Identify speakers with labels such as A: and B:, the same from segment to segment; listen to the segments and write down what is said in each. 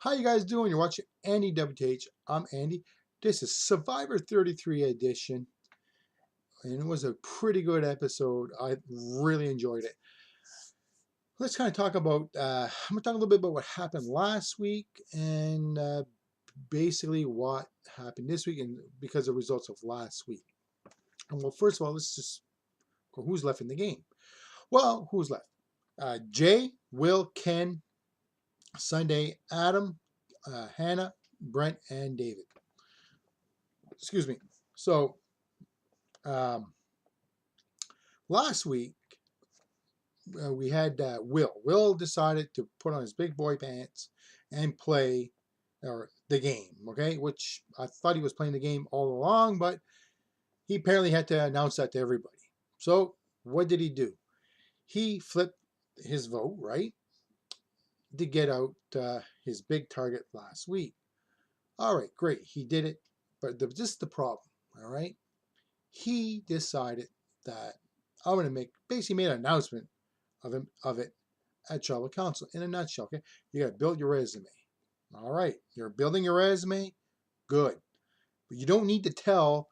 A: How you guys doing? You're watching Andy WTH. I'm Andy. This is Survivor 33 edition, and it was a pretty good episode. I really enjoyed it. Let's kind of talk about. I'm gonna talk a little bit about what happened last week and basically what happened this week, and because of the results of last week. And well, first of all, let's just go. Who's left in the game? Well, who's left? Jay, Will, Ken, Sunday, Adam, Hannah, Brent, and David. Excuse me. So um, last week we had Will. Will decided to put on his big boy pants and play the game. Okay, which I thought he was playing the game all along, but he apparently had to announce that to everybody. So what did he do? He flipped his vote, right, to get out his big target last week. All right, great, he did it, but this is the problem. All right, he decided that I'm going to basically made an announcement of it at Tribal Council in a nutshell. Okay, you got to build your resume. All right, you're building your resume, good, but you don't need to tell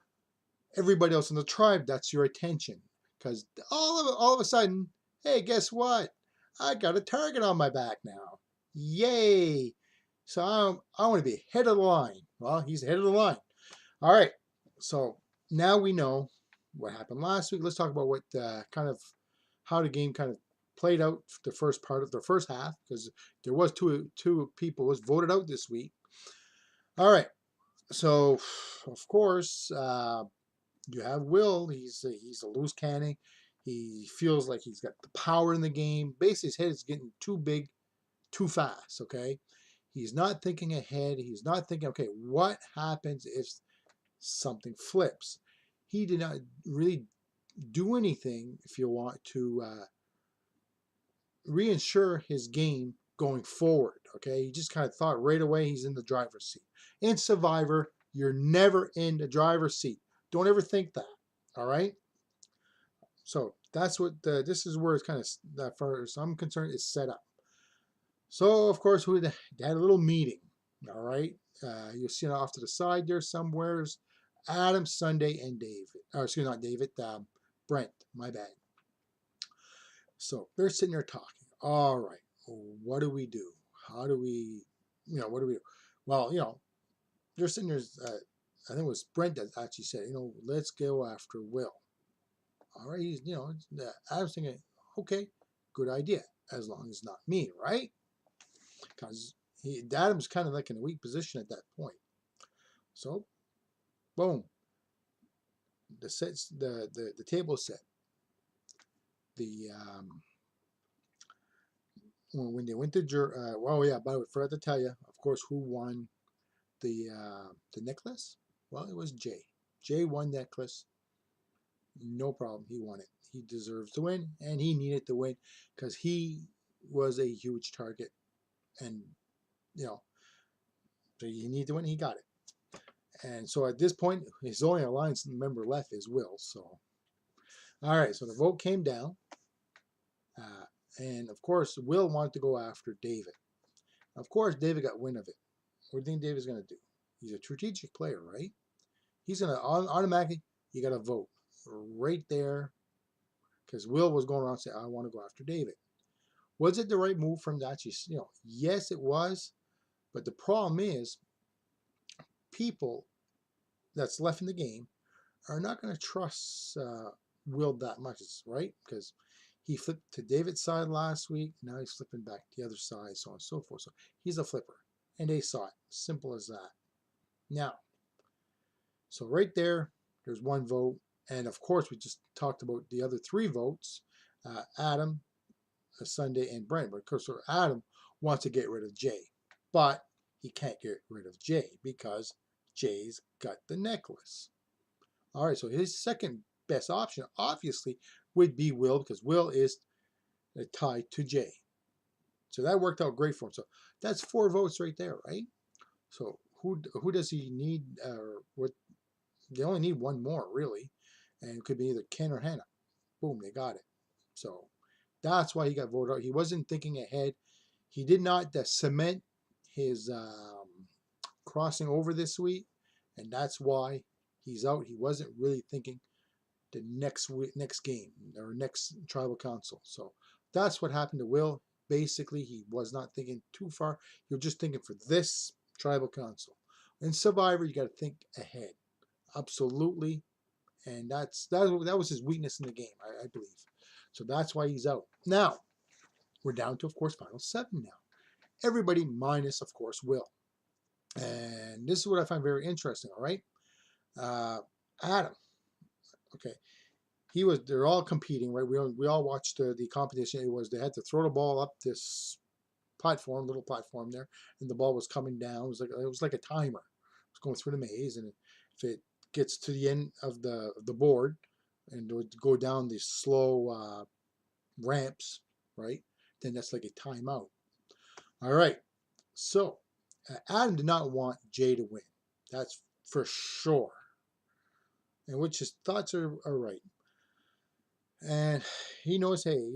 A: everybody else in the tribe that's your attention, because all of a sudden, hey, guess what? I got a target on my back now. Yay! So I want to be head of the line. Well, he's head of the line. All right, so now we know what happened last week. Let's talk about what kind of how the game kind of played out the first part of the first half, because there was two people was voted out this week. All right, so of course you have Will. He's a loose cannon. He feels like he's got the power in the game. Basically, his head is getting too big, too fast. Okay, he's not thinking ahead. He's not thinking, okay, what happens if something flips? He did not really do anything, if you want, to reinsure his game going forward. Okay, he just kind of thought right away he's in the driver's seat. In Survivor, you're never in the driver's seat. Don't ever think that. All right. So that's what this is where it's kind of, that far as I'm concerned, is set up. So of course they had a little meeting. All right. You'll see it off to the side there somewheres. Adam, Sunday, and David. Or excuse me, not David. Brent. My bad. So they're sitting there talking. All right, what do we do? How do we, what do we do? Well, they're sitting there. I think it was Brent that actually said, let's go after Will. All right, he's, I was thinking, okay, good idea, as long as it's not me, right? Because Adam's kind of like in a weak position at that point. So, boom, the table set. The when they went to well, yeah, by the way, forgot to tell you, of course, who won the necklace? Well, it was Jay. Jay won necklace. No problem. He won it. He deserves to win, and he needed to win because he was a huge target, and so he needed to win. He got it. And so at this point, his only alliance member left is Will. So, all right. So the vote came down, and of course, Will wanted to go after David. Of course, David got wind of it. What do you think David's going to do? He's a strategic player, right? He's going to automatically, you got to vote right there, because Will was going around saying, I want to go after David. Was it the right move for him to actually, yes, it was. But the problem is, people that's left in the game are not going to trust Will that much, right? Because he flipped to David's side last week. Now he's flipping back to the other side, so on and so forth. So he's a flipper. And they saw it. Simple as that. Now, so right there's one vote. And of course, we just talked about the other three votes. Adam, Sunday, and Brent. But of course, Adam wants to get rid of Jay. But he can't get rid of Jay because Jay's got the necklace. All right, so his second best option, obviously, would be Will, because Will is tied to Jay. So that worked out great for him. So that's 4 votes right there, right? So who does he need? What? They only need one more, really, and it could be either Ken or Hannah. Boom, they got it. So that's why he got voted out. He wasn't thinking ahead. He did not cement his crossing over this week, and that's why he's out. He wasn't really thinking the next game or next tribal council. So that's what happened to Will. Basically, he was not thinking too far. He was just thinking for this tribal council. In Survivor, you got to think ahead. Absolutely, and that was his weakness in the game, I believe. So that's why he's out. Now we're down to, of course, final 7 now. Everybody minus, of course, Will. And this is what I find very interesting. All right, Adam. Okay, they're all competing, right? We all watched the competition. It was, they had to throw the ball up this little platform there, and the ball was coming down. It was like a timer. It was going through the maze, and if it gets to the end of the board and it would go down these slow ramps, right? Then that's like a timeout. All right. So Adam did not want Jay to win. That's for sure. And which his thoughts are right. And he knows, hey,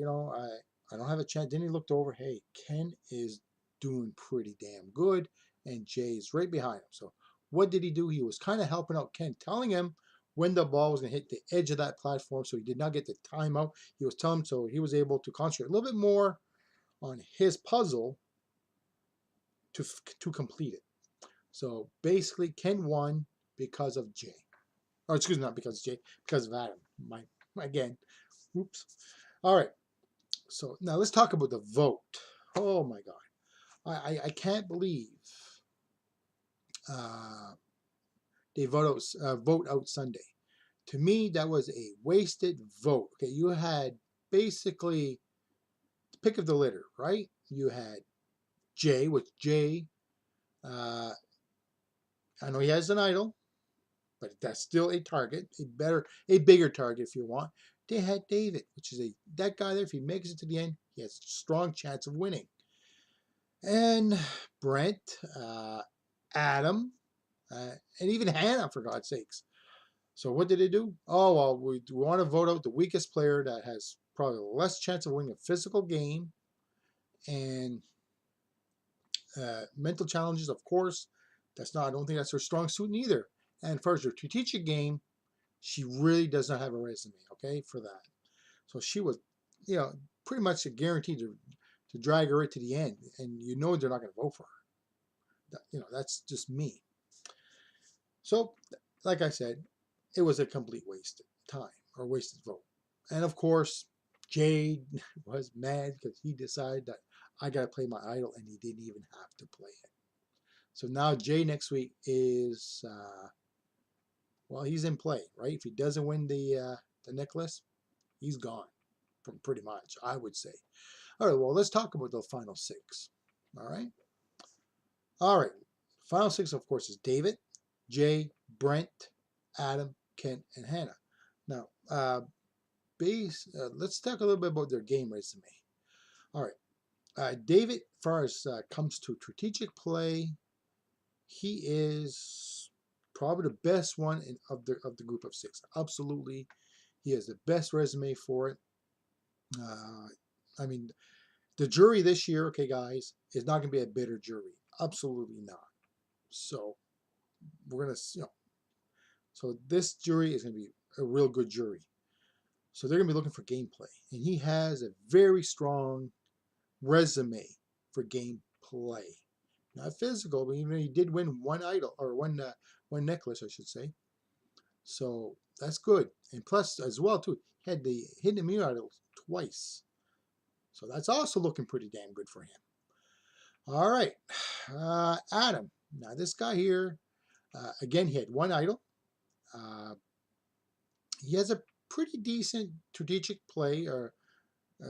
A: I don't have a chance. Then he looked over, hey, Ken is doing pretty damn good, and Jay's right behind him. So what did he do? He was kind of helping out Ken, telling him when the ball was going to hit the edge of that platform, so he did not get the timeout. He was telling him, so he was able to concentrate a little bit more on his puzzle to complete it. So basically, Ken won because of Jay. Or excuse me, not because of Jay, because of Adam. Again, oops. All right. So now let's talk about the vote. Oh my God, I can't believe they vote out Sunday. To me, that was a wasted vote. Okay, you had basically the pick of the litter, right? You had Jay, I know he has an idol, but that's still a target, a bigger target if you want. They had David, which is that guy there. If he makes it to the end, he has a strong chance of winning. And Brent, Adam, and even Hannah, for God's sakes. So what did they do? Oh, well, we want to vote out the weakest player that has probably less chance of winning a physical game, and mental challenges, of course. I don't think that's her strong suit either. And as far as her strategic game, she really does not have a resume, okay, for that. So she was, pretty much guaranteed to drag her right to the end, and they're not going to vote for her. That's just me. So, like I said, it was a complete waste of time or wasted vote. And of course, Jade was mad because he decided that I got to play my idol, and he didn't even have to play it. So now Jay next week is, he's in play, right? If he doesn't win the necklace, he's gone, pretty much, I would say. All right, well, let's talk about the final 6. All right. All right. Final 6, of course, is David, Jay, Brent, Adam, Kent, and Hannah. Now, let's talk a little bit about their game resume. All right. David, as far as comes to strategic play, he is probably the best one of the group of 6. Absolutely, he has the best resume for it. I mean, the jury this year, okay, guys, is not going to be a bitter jury. Absolutely not. So we're going to, so this jury is going to be a real good jury. So they're going to be looking for gameplay, and he has a very strong resume for gameplay. Not physical, but even he did win one idol, or one necklace, I should say. So that's good. And plus, as well, too, he had the hidden immunity idol twice. So that's also looking pretty damn good for him. All right. Adam. Now, this guy here, again, he had one idol. He has a pretty decent strategic play or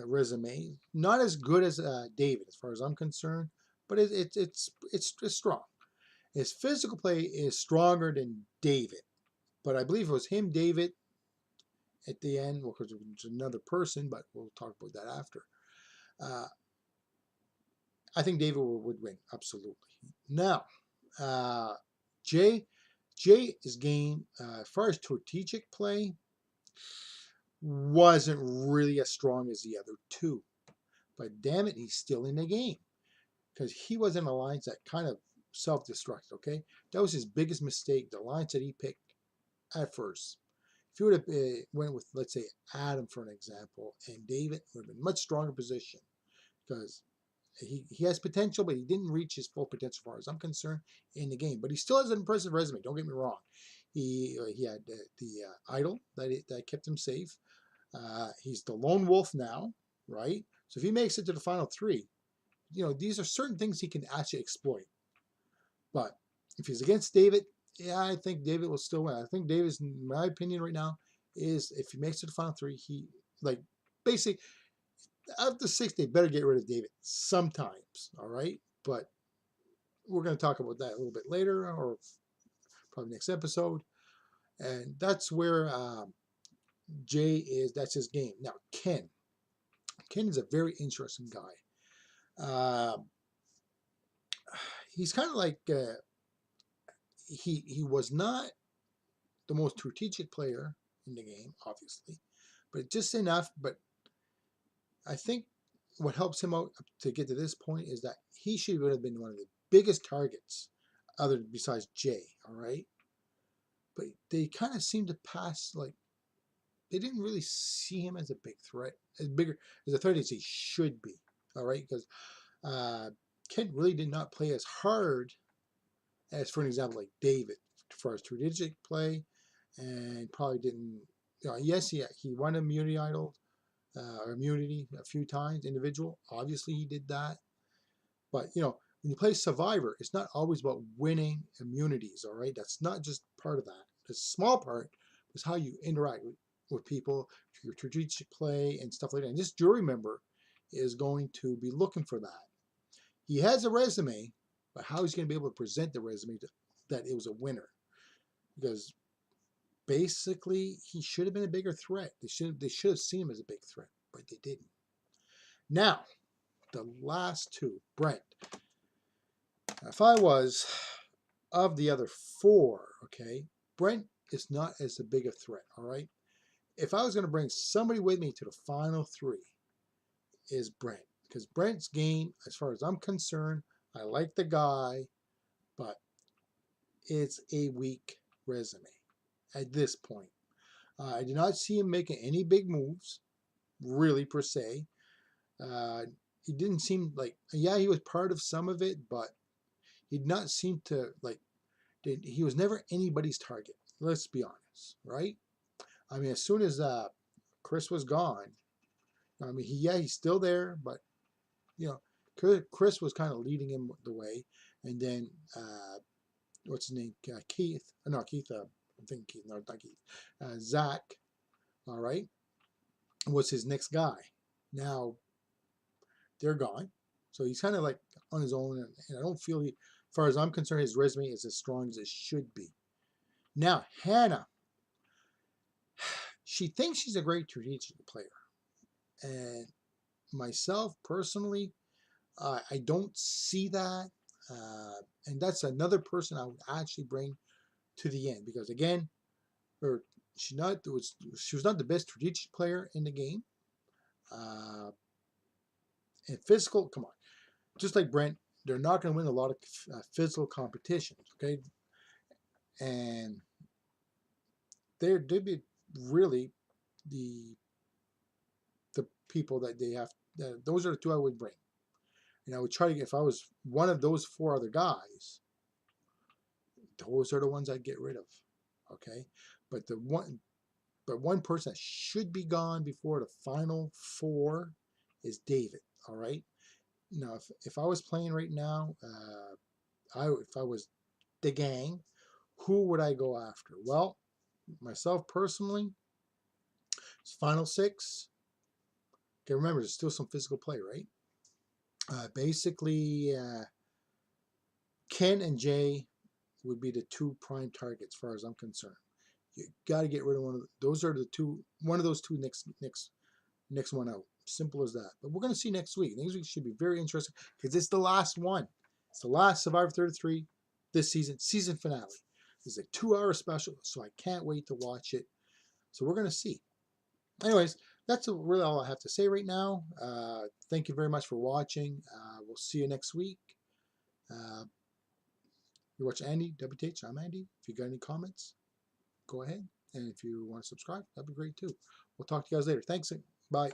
A: resume. Not as good as David, as far as I'm concerned, but it's strong. His physical play is stronger than David, but I believe it was him, David, at the end, because it was another person, but we'll talk about that after. I think David would win, absolutely. Now, Jay's game, as far as strategic play, wasn't really as strong as the other 2. But damn it, he's still in the game. because he was in an alliance that kind of self-destructed, okay? That was his biggest mistake, the alliance that he picked at first. If he would have went with, let's say, Adam for an example, and David, would have been a much stronger position because he has potential, but he didn't reach his full potential, as far as I'm concerned, in the game. But he still has an impressive resume. Don't get me wrong. He had the idol that kept him safe. He's the lone wolf now, right? So if he makes it to the final three, these are certain things he can actually exploit. But if he's against David, yeah, I think David will still win. I think David's, in my opinion right now, is if he makes it to the final three, he, like, basically, after 6, they better get rid of David sometimes, all right? But we're going to talk about that a little bit later, or probably next episode. And that's where Jay is. That's his game. Now, Ken. Ken is a very interesting guy. He's kind of like, he was not the most strategic player in the game, obviously, but just enough. But I think what helps him out to get to this point is that he should have been one of the biggest targets, besides Jay. All right, but they kind of seem to pass, like, they didn't really see him as a big threat, as bigger as a threat as he should be. All right, because Kent really did not play as hard as, for an example, like David, as far as strategic play, and probably didn't. Yes, he won immunity idol or immunity a few times, individual. Obviously, he did that. But when you play Survivor, it's not always about winning immunities. All right, that's not just part of that. The small part is how you interact with people, your strategic play, and stuff like that. And this jury member is going to be looking for that. He has a resume, but how he's going to be able to present the resume that it was a winner, because basically he should have been a bigger threat. They should have seen him as a big threat, but they didn't. Now, the last two, Brent. If I was of the other 4, okay, Brent is not as a big a threat. All right, if I was going to bring somebody with me to the final 3, is Brent, because Brent's game, as far as I'm concerned, I like the guy, but it's a weak resume at this point. I did not see him making any big moves, really, per se. He didn't seem like, yeah, he was part of some of it, but he did not seem to, like, he was never anybody's target. Let's be honest, right? I mean, as soon as Chris was gone, I mean, he's still there, but Chris was kind of leading him the way, and then what's his name? Keith? No, Keith. I'm thinking Keith. No, not Keith. Zach. All right, was his next guy. Now they're gone, so he's kind of like on his own, and I don't feel as far as I'm concerned, his resume is as strong as it should be. Now Hannah, she thinks she's a great strategic player, and myself personally, I don't see that, and that's another person I would actually bring to the end, because again, she was not the best strategic player in the game. And physical, come on, just like Brent, they're not going to win a lot of physical competitions, okay? And they'd be really the people that they have. Those are the 2 I would bring. And I would try to get, if I was one of those 4 other guys, those are the ones I'd get rid of, okay? But one person that should be gone before the final 4 is David, all right? Now, if I was playing right now, if I was the gang, who would I go after? Well, myself personally, it's final 6. Okay, remember, there's still some physical play, right? Basically, Ken and Jay would be the 2 prime targets, as far as I'm concerned. You got to get rid of one of those. Are the 2. One of those 2 next one out. Simple as that. But we're going to see next week. Next week should be very interesting, because it's the last one. It's the last Survivor 33 this season finale. It's a 2-hour special, so I can't wait to watch it. So we're going to see. Anyways, that's really all I have to say right now. Thank you very much for watching. We'll see you next week. Uh, you watch Andy, WTH. I'm Andy. If you got any comments, go ahead. And if you want to subscribe, that'd be great too. We'll talk to you guys later. Thanks. Bye.